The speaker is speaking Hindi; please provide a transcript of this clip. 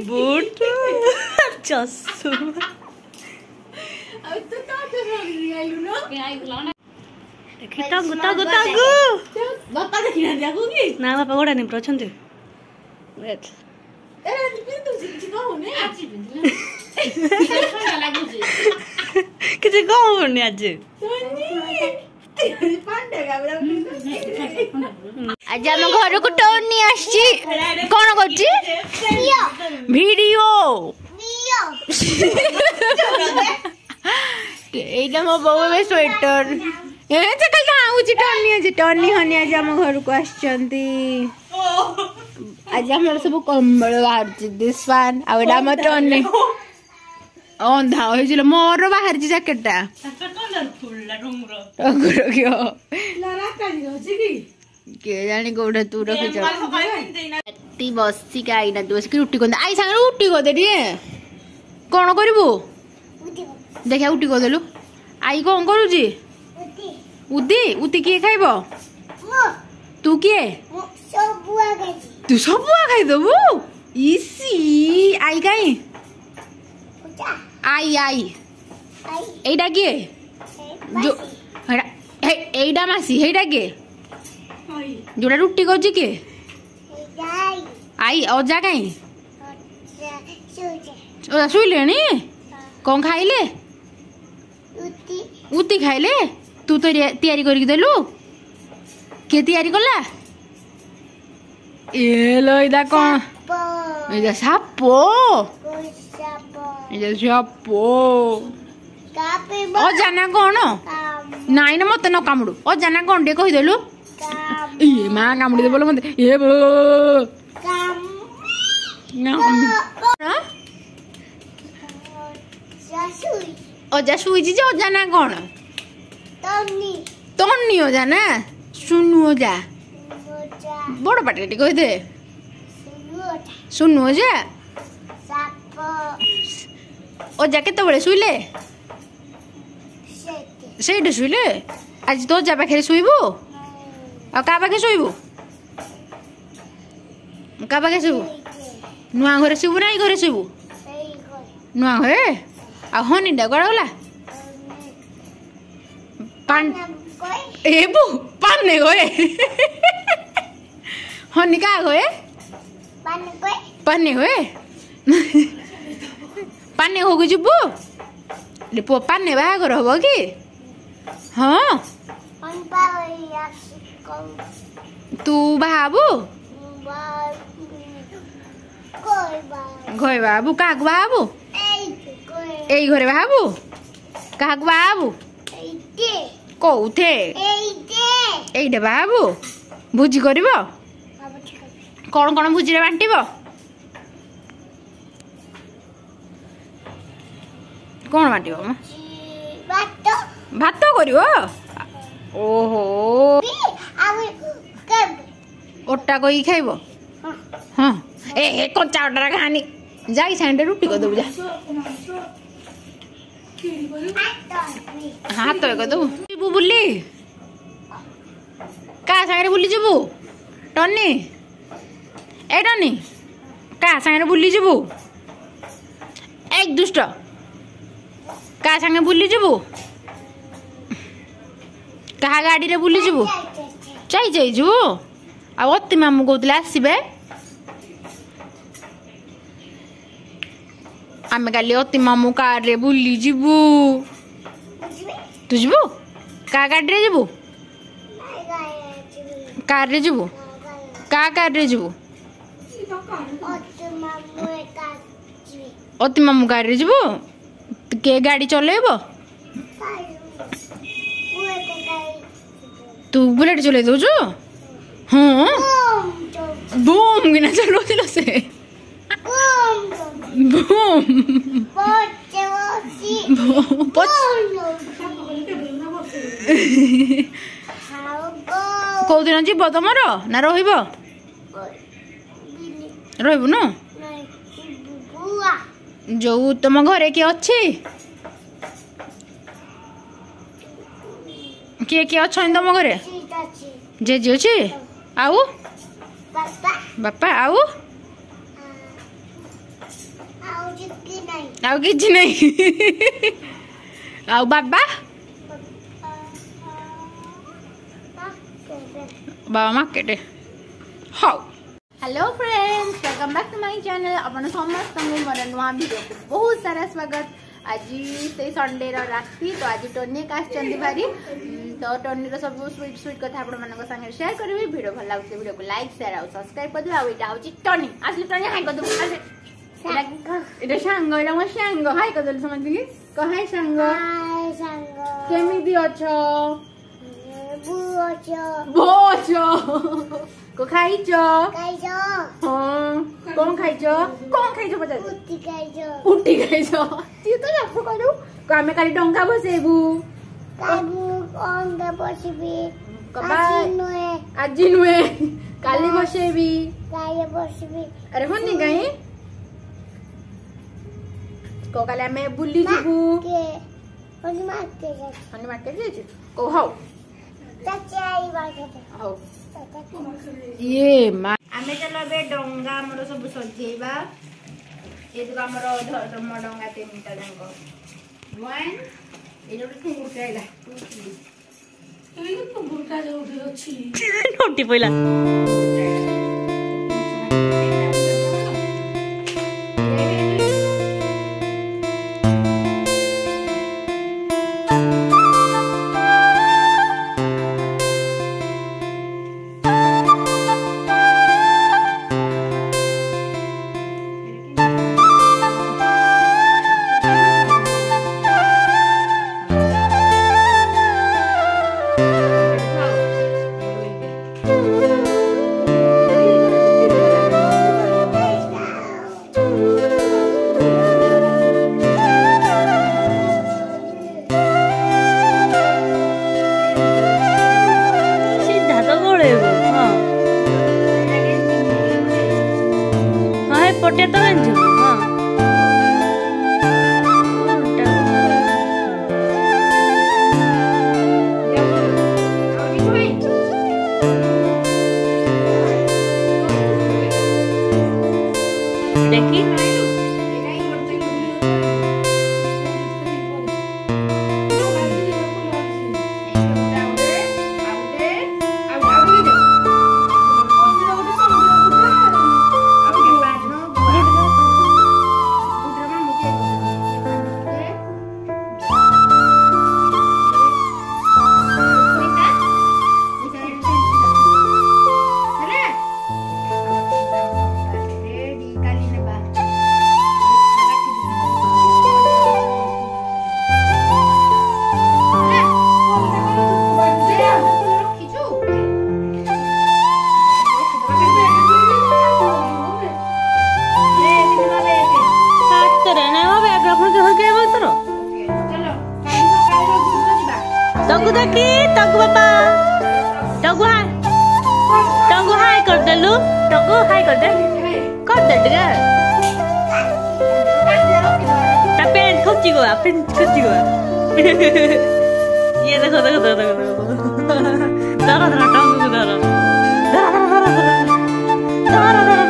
बूट चश्मा बापा ना बापा गोड़ा नहीं प्रचंड किसी कौन करनी आज आज आम घर को टर्नी आसी कौन कर वीडियो एटा मो बो में स्वेटर ए चकल खाऊची टर्नी हनी आज आम घर को आछंती आज हमर सब कंबल बाहर दिस वन आ एटा हम टर्नी अंधा होइजिल मोर बाहर जैकेटटा के जानी कोठे तू रखी बसी का आईना तू बस रुटी कर आई सांगे रुटी कर दे कौन करू देखा उठी कर देलु आई कौन करुची उदी उदी किए खाइब तू किए तू सब खाइदबु इसी आई कहीं आई आई एटा किए जो एटा मासी हेटा किए जोड़ा रुटी कर किए आई अजा कहीं शुले कौन खाइले उती खाइले तू तो तैयारी करके देलु के तैयारी कला ए लो इदा कौन इदा सापो इदा सापो ओ जाना कौन नाई ना मत न कामुडू ओ जाना कौन डे कहि देलु ए मां कामुडी दे बोलो मत ए बो अजा सुई जी अजा ना कौन तन्नी अजा ना सुनु अजा बड़ पाटे कहि दे सुनु अजा अजा केते बळे सुइले सेठ शुले आज तो जा पाखे शुबू आ पाखे शुबू का पाखे शुबू नुआ घरे शुबू ना घरे शुबू नुआ घरे आ हनी डा गड़ा गला पान एबू पाने गए हनी का गए पाने गए पाने हो गई जुबू ले पो पाने बागर हबो कि हाँ तू बाबू घरे बाबू का बाबू ए घरे बाबू का बाबू कौथे एइडे बाबू भुजी करिवो कौन कौन भुजी रे बांटिबो कौन बांटिबो भात करिवो ओहो ओटा कोई खाइबो हाँ ए कंचा ओटा खानी जाई सांडे रुटी कर दबु जा हाथ तो कर दबु जीबू बुली का सांगे बुली जीबू टन्नी ए टन्नी का सांगे बुली जीबू एक दुष्ट का सांगे बुली जीबू कहा गाड़ी रे बुली जीबू चाई चाई जीबू आ अति मामू कहते आसबे आमे काली अति मामू कार रे बुली जीबू तू जीबू का गाड़ी रे जीबू कार रे जीबू का कार रे जीबू अति मामू कार रे जीबू के गाड़ी चलेबो तू बुलेट चले दो जो हाँ बूम गिना चलो चलो से बूम कौ दिन जीव तुम ना रहिब रहिबु न जो तुम घरे किए अच्छी किए किए अच्छा तुम घरे जेजे अच्छे आउ बापा आउ आउ किछि नहीं आउ बाबा बाबा मार्केट हाउ hello friends welcome back to my channel अपन समस्त मोर नुआ वीडियो को बहुत सारा स्वागत। आज से संडे राति तो आज टोनी का भारी तो टोनी सब स्वीट स्वीट कथा आपण मानक संगे शेयर करबी। वीडियो भल लागुचे वीडियो को लाइक शेयर और सब्सक्राइब कर दियो। आ इटा होची टोनी असली टोनी हाय कर दो इटा सांग इटा मो सांग हाय कर दो समझ की को हाय सांग हाय सांग केमिदी अछो बोचो को खाइचो हां कोन खाइचो पता उठी खाइचो ती तो जापो करू को हमें खाली डंगा बसेबू काबू अंगा बसबी आज नुए काली बसेबी अरे होनी गई को काले हमें बुल्ली जीबू होनी मार्केट जाई को हाउ ये आमे चलो बे डंगा हमरो सब सजेबा ए दुका हमरो धर्म डंगा तीनटा जंग वन ए जो ठुंगुर काइला तू ये ठुंगुर का जो अछि नोटी पहिला पोटे तो गंजू हां देखी टगु देखी टगु बाबा टगु हाय कर देलु टगु हाय कर दे टिके ता पेंट खुची गो ये देखो धरा टगु धरा